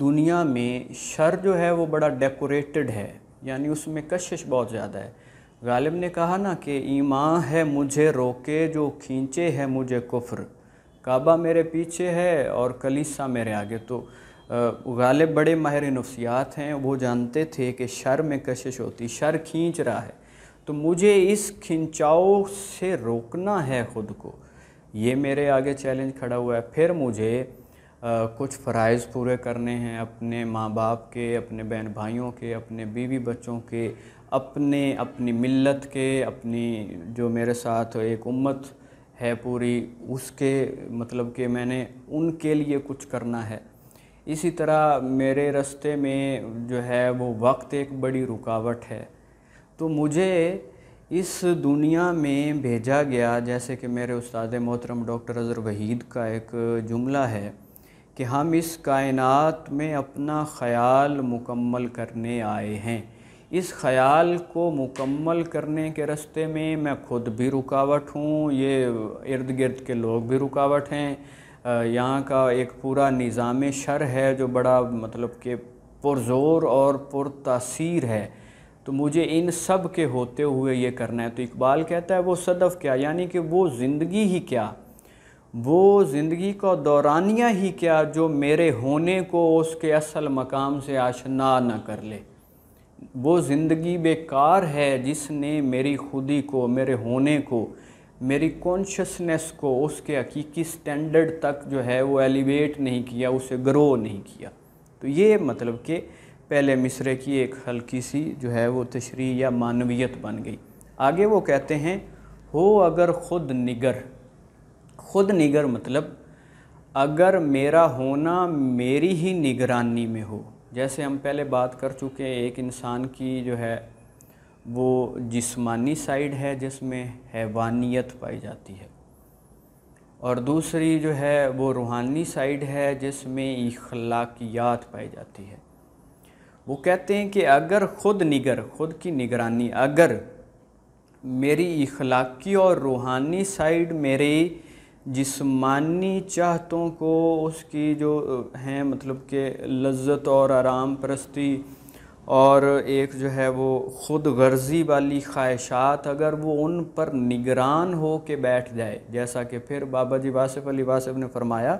دنیا میں شر جو ہے وہ بڑا ڈیکوریٹڈ ہے، یعنی اس میں کشش بہت زیادہ ہے۔ غالب نے کہا نا کہ ایمان ہے مجھے روکے جو کھینچے ہے مجھے کفر، کعبہ میرے پیچھے ہے اور کلیسا میرے آگے۔ تو غالب بڑے ماہر نفسیات ہیں، وہ جانتے تھے کہ شر میں کشش ہوتی، شر کھینچ رہا ہے، تو مجھے اس کھنچاؤ سے روکنا ہے خود کو، یہ میرے آگے چیلنج کھڑا ہوا ہے۔ پھر مجھے کچھ فرائض پورے کرنے ہیں، اپنے ماں باپ کے، اپنے بہن بھائیوں کے، اپنے بیوی بچوں کے، اپنی ملت کے، اپنی جو میرے ساتھ ایک امت ہے پوری، اس کے مطلب کہ میں نے ان کے لیے کچھ کرنا ہے۔ اسی طرح میرے راستے میں جو ہے وہ وقت ایک بڑی رکاوٹ ہے، تو مجھے اس دنیا میں بھیجا گیا، جیسے کہ میرے استاد محترم ڈاکٹر اظہر وحید کا ایک جملہ ہے کہ ہم اس کائنات میں اپنا خیال مکمل کرنے آئے ہیں، اس خیال کو مکمل کرنے کے راستے میں میں خود بھی رکاوٹ ہوں، یہ ارد گرد کے لوگ بھی رکاوٹ ہیں، یہاں کا ایک پورا نظام شر ہے جو بڑا مطلب کہ پرزور اور پرتاثیر ہے، تو مجھے ان سب کے ہوتے ہوئے یہ کرنا ہے۔ تو اقبال کہتا ہے وہ صدف کیا، یعنی کہ وہ زندگی ہی کیا، وہ زندگی کا دورانیہ ہی کیا جو میرے ہونے کو اس کے اصل مقام سے آشنا نہ کر لے۔ وہ زندگی بیکار ہے جس نے میری خودی کو، میرے ہونے کو، میری کانشسنس کو اس کے حقیقی سٹینڈرڈ تک جو ہے وہ ایلیویٹ نہیں کیا، اسے گرو نہیں کیا۔ تو یہ مطلب کہ پہلے مصرے کی ایک ہلکی سی جو ہے وہ تشریح یا معنویت بن گئی۔ آگے وہ کہتے ہیں ہو اگر خود نگر، خود نگر مطلب اگر میرا ہونا میری ہی نگرانی میں ہو، جیسے ہم پہلے بات کر چکے ہیں، ایک انسان کی جو ہے وہ جسمانی سائیڈ ہے جس میں حیوانیت پائی جاتی ہے، اور دوسری جو ہے وہ روحانی سائیڈ ہے جس میں اخلاقیات پائی جاتی ہے۔ وہ کہتے ہیں کہ اگر خود نگر، خود کی نگرانی، اگر میری اخلاقی اور روحانی سائیڈ میرے جسمانی چاہتوں کو، اس کی جو ہیں مطلب کہ لذت اور آرام پرستی اور ایک جو ہے وہ خود غرضی والی خواہشات، اگر وہ ان پر نگران ہو کے بیٹھ جائے، جیسا کہ پھر بابا جی واصف علی واصف نے فرمایا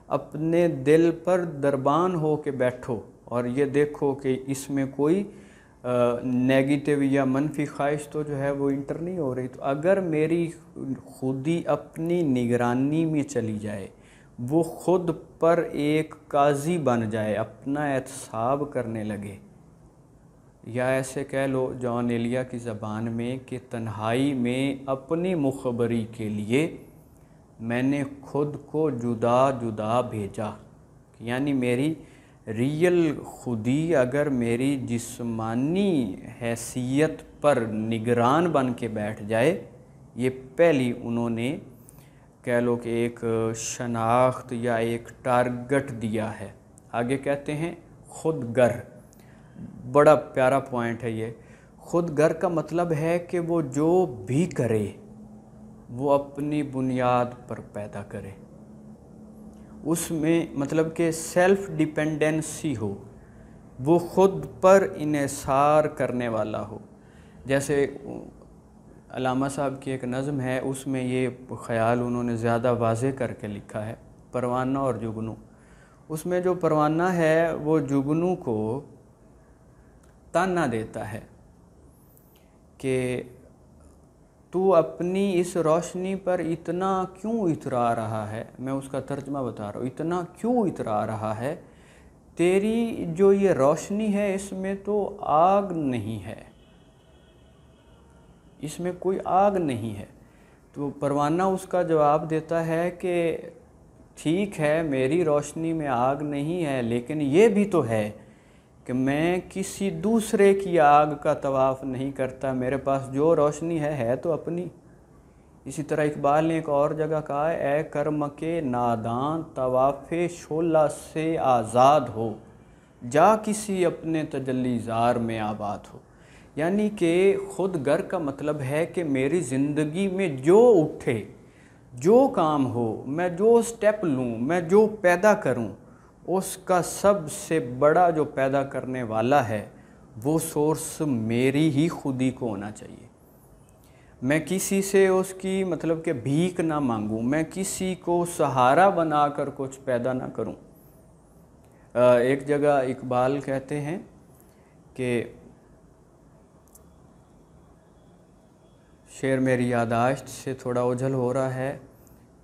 اپنے دل پر دربان ہو کے بیٹھو اور یہ دیکھو کہ اس میں کوئی نیگیٹیو یا منفی خواہش تو جو ہے وہ انٹر نہیں ہو رہی۔ تو اگر میری خودی اپنی نگرانی میں چلی جائے، وہ خود پر ایک قاضی بن جائے، اپنا احتساب کرنے لگے، یا ایسے کہہ لو جان ایلیا کی زبان میں کہ تنہائی میں اپنی مخبری کے لیے میں نے خود کو جدا جدا بھیجا، یعنی میری ریل خودی اگر میری جسمانی حیثیت پر نگران بن کے بیٹھ جائے، یہ پہلی انہوں نے کہہ لو کہ ایک شناخت یا ایک ٹارگٹ دیا ہے۔ آگے کہتے ہیں خود گر، بڑا پیارا پوائنٹ ہے یہ۔ خود گر کا مطلب ہے کہ وہ جو بھی کرے وہ اپنی بنیاد پر پیدا کرے، اس میں مطلب کہ سیلف ڈیپینڈنسی ہو، وہ خود پر انحصار کرنے والا ہو۔ جیسے علامہ صاحب کی ایک نظم ہے، اس میں یہ خیال انہوں نے زیادہ واضح کر کے لکھا ہے، پروانہ اور جگنو۔ اس میں جو پروانہ ہے وہ جگنو کو تانا دیتا ہے کہ تو اپنی اس روشنی پر اتنا کیوں اترا رہا ہے، میں اس کا ترجمہ بتا رہا ہوں، اتنا کیوں اترا رہا ہے، تیری جو یہ روشنی ہے اس میں تو آگ نہیں ہے، اس میں کوئی آگ نہیں ہے۔ تو پروانہ اس کا جواب دیتا ہے کہ ٹھیک ہے میری روشنی میں آگ نہیں ہے، لیکن یہ بھی تو ہے کہ میں کسی دوسرے کی آگ کا طواف نہیں کرتا، میرے پاس جو روشنی ہے تو اپنی۔ اسی طرح اقبال نے ایک اور جگہ کہا ہے اے کرم کے نادان طواف شعلہ سے آزاد ہو، جا کسی اپنے تجلی زار میں آباد ہو۔ یعنی کہ خود گر کا مطلب ہے کہ میری زندگی میں جو اٹھے، جو کام ہو، میں جو سٹیپ لوں، میں جو پیدا کروں، اس کا سب سے بڑا جو پیدا کرنے والا ہے وہ سورس میری ہی خودی کو ہونا چاہیے۔ میں کسی سے اس کی مطلب کہ بھیک نہ مانگوں، میں کسی کو سہارا بنا کر کچھ پیدا نہ کروں۔ ایک جگہ اقبال کہتے ہیں کہ شعر میری یادداشت سے تھوڑا اوجھل ہو رہا ہے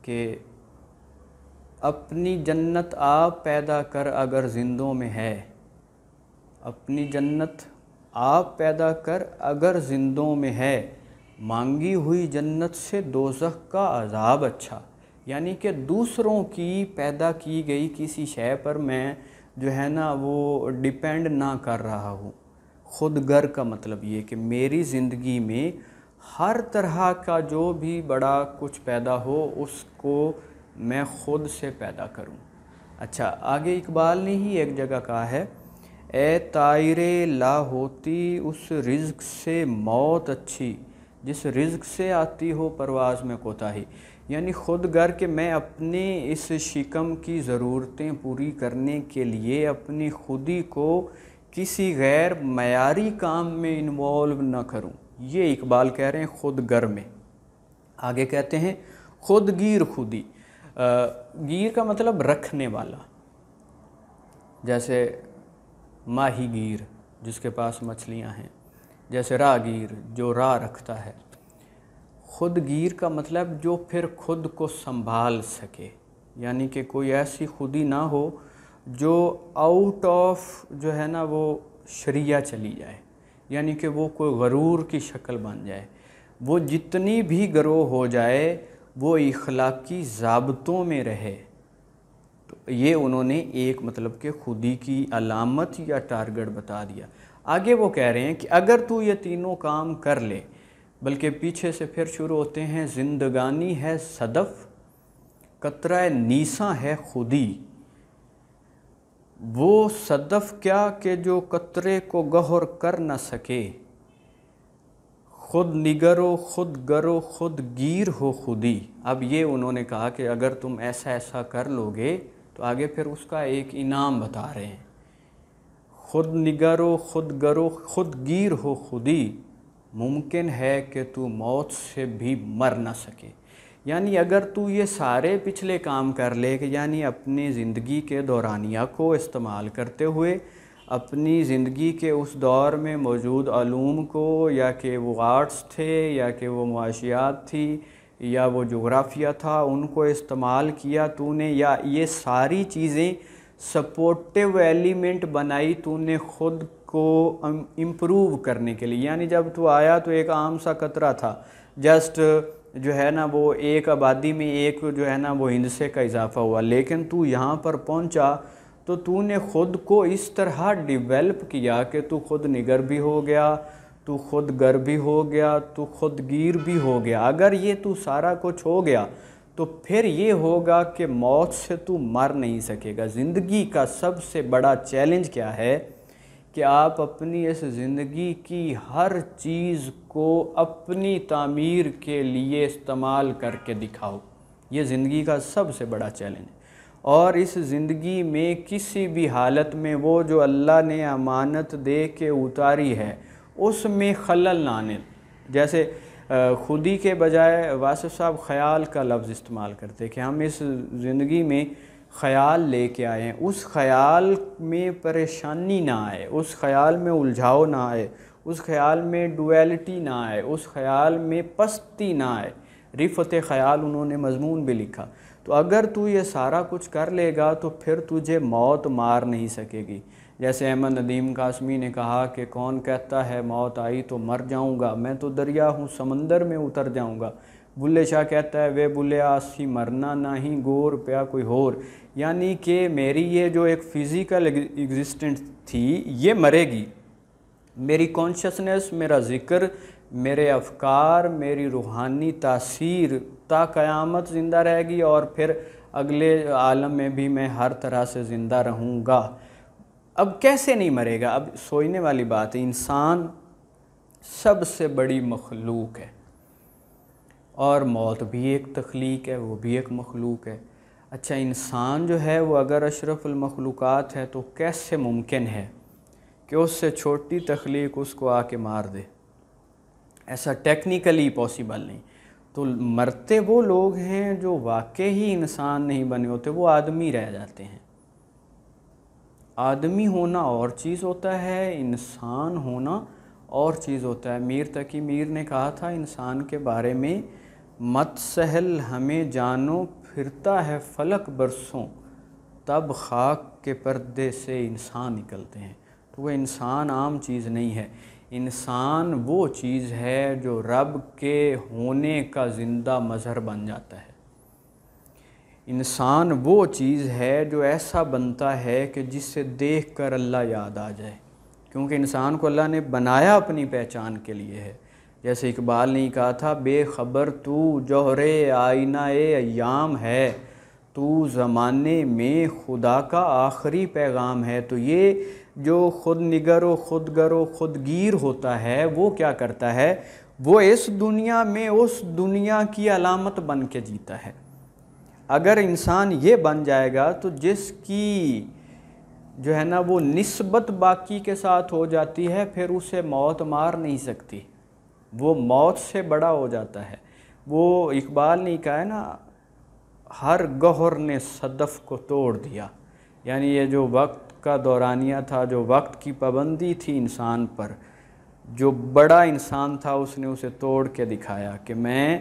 کہ اپنی جنت آپ پیدا کر اگر زندوں میں ہے، اپنی جنت آپ پیدا کر اگر زندوں میں ہے، مانگی ہوئی جنت سے دوزخ کا عذاب اچھا۔ یعنی کہ دوسروں کی پیدا کی گئی کسی شے پر میں جو ہے نا وہ ڈیپینڈ نہ کر رہا ہوں۔ خود گر کا مطلب یہ کہ میری زندگی میں ہر طرح کا جو بھی بڑا کچھ پیدا ہو اس کو میں خود سے پیدا کروں۔ اچھا، آگے اقبال نے ہی ایک جگہ کہا ہے، اے طائرِ لا ہوتی اس رزق سے موت اچھی، جس رزق سے آتی ہو پرواز میں کوتاہی۔ یعنی خود گر کہ میں اپنے اس شکم کی ضرورتیں پوری کرنے کے لیے اپنی خودی کو کسی غیر معیاری کام میں انوالو نہ کروں۔ یہ اقبال کہہ رہے ہیں خود گر میں۔ آگے کہتے ہیں خود گیر خودی۔ گیر کا مطلب رکھنے والا، جیسے ماہی گیر جس کے پاس مچھلیاں ہیں، جیسے راہ گیر جو راہ رکھتا ہے۔ خود گیر کا مطلب جو پھر خود کو سنبھال سکے، یعنی کہ کوئی ایسی خودی نہ ہو جو آؤٹ آف جو ہے نا وہ شریعہ چلی جائے، یعنی کہ وہ کوئی غرور کی شکل بن جائے۔ وہ جتنی بھی گروہ ہو جائے وہ اخلاقی ضابطوں میں رہے۔ تو یہ انہوں نے ایک مطلب کہ خودی کی علامت یا ٹارگٹ بتا دیا۔ آگے وہ کہہ رہے ہیں کہ اگر تو یہ تینوں کام کر لے، بلکہ پیچھے سے پھر شروع ہوتے ہیں، زندگانی ہے صدف، قطرہ نیساں ہے خودی، وہ صدف کیا کہ جو قطرے کو گہر کر نہ سکے، خود نگرو خود گرو خود گیر ہو خودی۔ اب یہ انہوں نے کہا کہ اگر تم ایسا ایسا کر لو گے تو آگے پھر اس کا ایک انعام بتا رہے ہیں، خود نگرو خود گرو خود گیر ہو خودی، ممکن ہے کہ تو موت سے بھی مر نہ سکے۔ یعنی اگر تو یہ سارے پچھلے کام کر لے کہ یعنی اپنی زندگی کے دورانیہ کو استعمال کرتے ہوئے اپنی زندگی کے اس دور میں موجود علوم کو، یا کہ وہ آرٹس تھے یا کہ وہ معاشیات تھی یا وہ جغرافیہ تھا، ان کو استعمال کیا تو نے، یا یہ ساری چیزیں سپورٹیو ایلیمنٹ بنائی تو نے خود کو امپروو کرنے کے لیے۔ یعنی جب تو آیا تو ایک عام سا قطرہ تھا، جسٹ جو ہے نا وہ ایک آبادی میں ایک جو ہے نا وہ ہندسے کا اضافہ ہوا، لیکن تو یہاں پر پہنچا تو تو نے خود کو اس طرح ڈیولپ کیا کہ تو خود نگر بھی ہو گیا، تو خود گر بھی ہو گیا، تو خود گیر بھی ہو گیا۔ اگر یہ تو سارا کچھ ہو گیا تو پھر یہ ہوگا کہ موت سے تو مر نہیں سکے گا۔ زندگی کا سب سے بڑا چیلنج کیا ہے کہ آپ اپنی اس زندگی کی ہر چیز کو اپنی تعمیر کے لیے استعمال کر کے دکھاؤ۔ یہ زندگی کا سب سے بڑا چیلنج ہے، اور اس زندگی میں کسی بھی حالت میں وہ جو اللہ نے امانت دے کے اتاری ہے اس میں خلل نہ آنے۔ جیسے خودی کے بجائے واصف صاحب خیال کا لفظ استعمال کرتے کہ ہم اس زندگی میں خیال لے کے آئے ہیں، اس خیال میں پریشانی نہ آئے، اس خیال میں الجھاؤ نہ آئے، اس خیال میں ڈویلٹی نہ آئے، اس خیال میں پستی نہ آئے۔ رفت خیال انہوں نے مضمون بھی لکھا۔ تو اگر تو یہ سارا کچھ کر لے گا تو پھر تجھے موت مار نہیں سکے گی۔ جیسے احمد ندیم قاسمی نے کہا کہ کون کہتا ہے موت آئی تو مر جاؤں گا، میں تو دریا ہوں سمندر میں اتر جاؤں گا۔ بلے شاہ کہتا ہے وے بلے آسی مرنا نہیں گور پیا کوئی ہور۔ یعنی کہ میری یہ جو ایک فزیکل ایگزسٹنس تھی یہ مرے گی، میری کانشسنس، میرا ذکر، میرے افکار، میری روحانی تاثیر تا قیامت زندہ رہے گی، اور پھر اگلے عالم میں بھی میں ہر طرح سے زندہ رہوں گا۔ اب کیسے نہیں مرے گا؟ اب سوچنے والی بات ہے، انسان سب سے بڑی مخلوق ہے، اور موت بھی ایک تخلیق ہے، وہ بھی ایک مخلوق ہے۔ اچھا انسان جو ہے وہ اگر اشرف المخلوقات ہے تو کیسے ممکن ہے کہ اس سے چھوٹی تخلیق اس کو آ کے مار دے؟ ایسا ٹیکنیکلی پاسیبل نہیں۔ تو مرتے وہ لوگ ہیں جو واقعی انسان نہیں بنے ہوتے، وہ آدمی رہ جاتے ہیں۔ آدمی ہونا اور چیز ہوتا ہے، انسان ہونا اور چیز ہوتا ہے۔ میر تقی میر نے کہا تھا انسان کے بارے میں، مت سہل ہمیں جانو پھرتا ہے فلک برسوں، تب خاک کے پردے سے انسان نکلتے ہیں۔ تو وہ انسان عام چیز نہیں ہے، انسان وہ چیز ہے جو رب کے ہونے کا زندہ مظہر بن جاتا ہے۔ انسان وہ چیز ہے جو ایسا بنتا ہے کہ جس سے دیکھ کر اللہ یاد آ جائے، کیونکہ انسان کو اللہ نے بنایا اپنی پہچان کے لیے ہے۔ جیسے اقبال نے کہا تھا، بے خبر تو جوہر آئینہ ایام ہے، تو زمانے میں خدا کا آخری پیغام ہے۔ تو یہ جو خود نگر و خود گر و خود گیر ہوتا ہے، وہ کیا کرتا ہے؟ وہ اس دنیا میں اس دنیا کی علامت بن کے جیتا ہے۔ اگر انسان یہ بن جائے گا تو جس کی جو ہے نا وہ نسبت باقی کے ساتھ ہو جاتی ہے، پھر اسے موت مار نہیں سکتی، وہ موت سے بڑا ہو جاتا ہے۔ وہ اقبال نے کہا ہے نا، ہر گوہر نے صدف کو توڑ دیا، یعنی یہ جو وقت کا دورانیہ تھا، جو وقت کی پابندی تھی انسان پر، جو بڑا انسان تھا اس نے اسے توڑ کے دکھایا کہ میں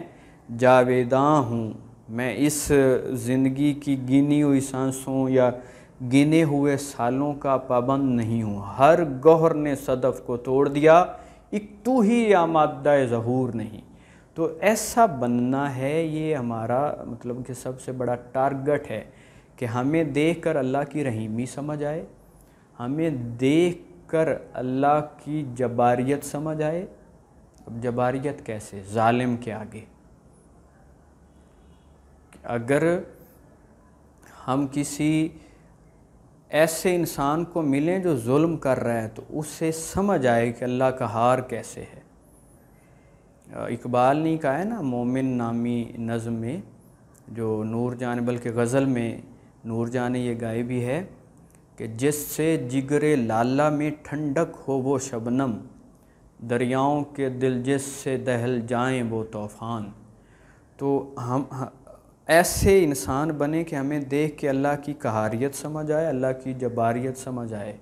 جاویداں ہوں، میں اس زندگی کی گنی ہوئی سانسوں یا گنے ہوئے سالوں کا پابند نہیں ہوں۔ ہر گوہر نے صدف کو توڑ دیا، ایک تو ہی یا مادہ ظہور نہیں۔ تو ایسا بننا ہے، یہ ہمارا مطلب کہ سب سے بڑا ٹارگٹ ہے کہ ہمیں دیکھ کر اللہ کی رحیمی سمجھ آئے، ہمیں دیکھ کر اللہ کی جباریت سمجھ آئے۔ اب جباریت کیسے؟ ظالم کے آگے۔ اگر ہم کسی ایسے انسان کو ملیں جو ظلم کر رہا ہے تو اسے سمجھ آئے کہ اللہ کا ہار کیسے ہے۔ اقبال نے کہا ہے نا مومن نامی نظم میں، جو نور جان بلکہ غزل میں نور جان نے یہ گائے بھی ہے کہ جس سے جگر لالا میں ٹھنڈک ہو وہ شبنم، دریاؤں کے دل جس سے دہل جائیں وہ طوفان۔ تو ہم ایسے انسان بنے کہ ہمیں دیکھ کے اللہ کی قہاریت سمجھ آئے، اللہ کی جباریت سمجھ آئے۔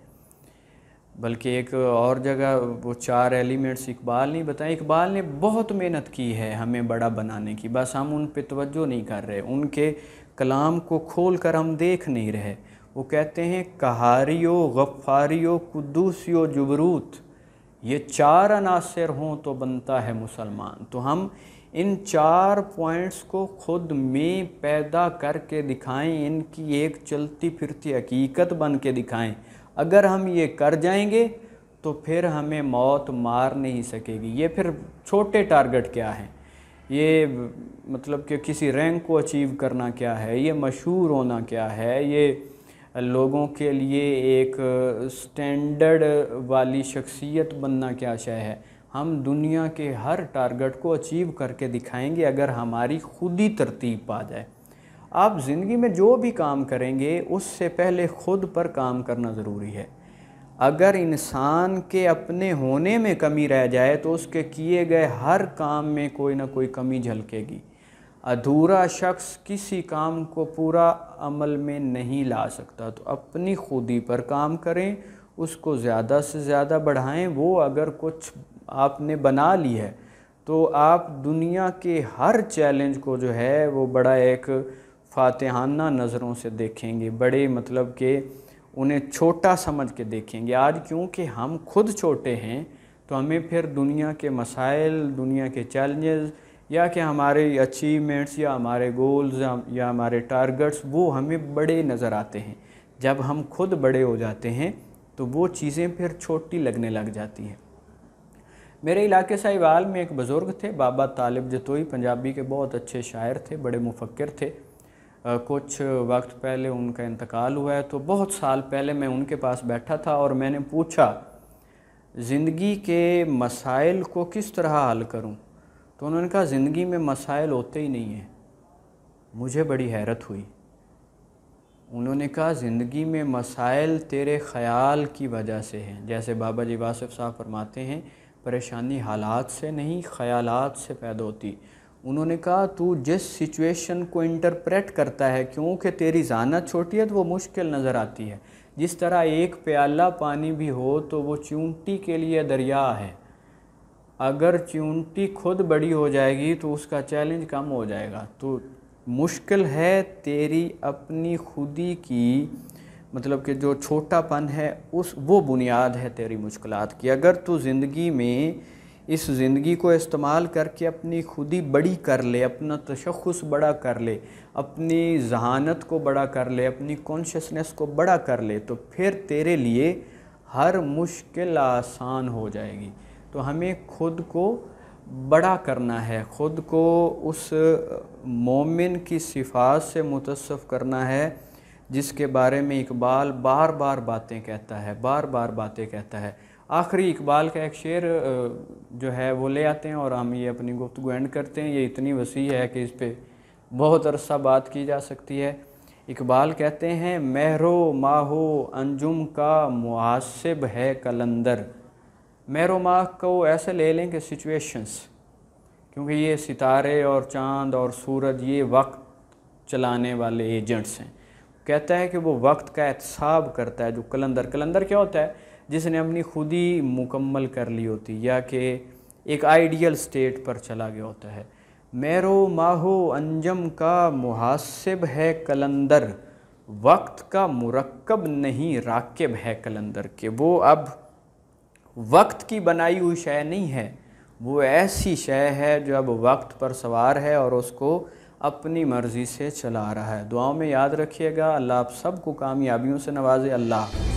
بلکہ ایک اور جگہ وہ 4 ایلیمنٹس اقبال نے بتائیں۔ اقبال نے بہت محنت کی ہے ہمیں بڑا بنانے کی، بس ہم ان پہ توجہ نہیں کر رہے، ان کے کلام کو کھول کر ہم دیکھ نہیں رہے۔ وہ کہتے ہیں قہاری و غفاری و قدوسی و جبروت، یہ 4 عناصر ہوں تو بنتا ہے مسلمان۔ تو ہم ان 4 پوائنٹس کو خود میں پیدا کر کے دکھائیں، ان کی ایک چلتی پھرتی حقیقت بن کے دکھائیں۔ اگر ہم یہ کر جائیں گے تو پھر ہمیں موت مار نہیں سکے گی۔ یہ پھر چھوٹے ٹارگٹ کیا ہیں؟ یہ مطلب کہ کسی رینک کو اچیو کرنا کیا ہے؟ یہ مشہور ہونا کیا ہے؟ یہ لوگوں کے لیے ایک سٹینڈرڈ والی شخصیت بننا کیا شے ہے؟ ہم دنیا کے ہر ٹارگٹ کو اچیو کر کے دکھائیں گے اگر ہماری خودی ترتیب پا جائے۔ آپ زندگی میں جو بھی کام کریں گے اس سے پہلے خود پر کام کرنا ضروری ہے۔ اگر انسان کے اپنے ہونے میں کمی رہ جائے تو اس کے کیے گئے ہر کام میں کوئی نہ کوئی کمی جھلکے گی۔ ادھورا شخص کسی کام کو پورا عمل میں نہیں لا سکتا۔ تو اپنی خودی پر کام کریں، اس کو زیادہ سے زیادہ بڑھائیں۔ وہ اگر کچھ آپ نے بنا لی ہے تو آپ دنیا کے ہر چیلنج کو جو ہے وہ بڑا ایک فاتحانہ نظروں سے دیکھیں گے، بڑے مطلب کہ انہیں چھوٹا سمجھ کے دیکھیں گے۔ آج کیونکہ ہم خود چھوٹے ہیں تو ہمیں پھر دنیا کے مسائل، دنیا کے چیلنجز یا کہ ہمارے اچیومنٹس یا ہمارے گولز یا ہمارے ٹارگٹس وہ ہمیں بڑے نظر آتے ہیں۔ جب ہم خود بڑے ہو جاتے ہیں تو وہ چیزیں پھر چھوٹی لگنے لگ جاتی ہیں۔ میرے علاقے ساہیوال میں ایک بزرگ تھے، بابا طالب جتوئی، پنجابی کے بہت اچھے شاعر تھے، بڑے مفکر تھے۔ کچھ وقت پہلے ان کا انتقال ہوا ہے، تو بہت سال پہلے میں ان کے پاس بیٹھا تھا اور میں نے پوچھا زندگی کے مسائل کو کس طرح حل کروں؟ تو انہوں نے کہا زندگی میں مسائل ہوتے ہی نہیں ہیں۔ مجھے بڑی حیرت ہوئی انہوں نے کہا زندگی میں مسائل تیرے خیال کی وجہ سے ہیں. جیسے بابا جی واصف صاحب فرماتے ہیں پریشانی حالات سے نہیں خیالات سے پیدا ہوتی. انہوں نے کہا تو جس سچویشن کو انٹرپریٹ کرتا ہے کیونکہ تیری ذہانت چھوٹی ہے تو وہ مشکل نظر آتی ہے. جس طرح ایک پیالہ پانی بھی ہو تو وہ چونٹی کے لیے دریا ہے. اگر چونٹی خود بڑی ہو جائے گی تو اس کا چیلنج کم ہو جائے گا. تو مشکل ہے تیری اپنی خودی کی، مطلب کہ جو چھوٹا پن ہے وہ بنیاد ہے تیری مشکلات کی. اگر تو زندگی میں اس زندگی کو استعمال کر کے اپنی خودی بڑی کر لے، اپنا تشخص بڑا کر لے، اپنی ذہانت کو بڑا کر لے، اپنی کانشسنس کو بڑا کر لے، تو پھر تیرے لیے ہر مشکل آسان ہو جائے گی. تو ہمیں خود کو بڑا کرنا ہے، خود کو اس مومن کی صفات سے متصف کرنا ہے جس کے بارے میں اقبال بار بار باتیں کہتا ہے. آخری اقبال کا ایک شعر جو ہے وہ لے آتے ہیں اور ہم یہ اپنی گفتگو اینڈ کرتے ہیں. یہ اتنی وسیع ہے کہ اس پہ بہت عرصہ بات کی جا سکتی ہے. اقبال کہتے ہیں مہر و ماہ و انجم کا محاسب ہے قلندر. مہر و ماہ کو ایسے لے لیں کہ سچویشنز، کیونکہ یہ ستارے اور چاند اور سورج یہ وقت چلانے والے ایجنٹس ہیں. کہتا ہے کہ وہ وقت کا احتساب کرتا ہے. جو کلندر کیا ہوتا ہے؟ جس نے اپنی خودی مکمل کر لی ہوتی یا کہ ایک آئیڈیل سٹیٹ پر چلا گیا ہوتا ہے. مہر و ماہ و انجم کا محاسب ہے قلندر، وقت کا مرکب نہیں راکب ہے قلندر. کہ وہ اب وقت کی بنائی ہوئی شے نہیں ہے، وہ ایسی شے ہے جو اب وقت پر سوار ہے اور اس کو اپنی مرضی سے چلا رہا ہے. دعاؤں میں یاد رکھیے گا. اللہ آپ سب کو کامیابیوں سے نوازے. اللہ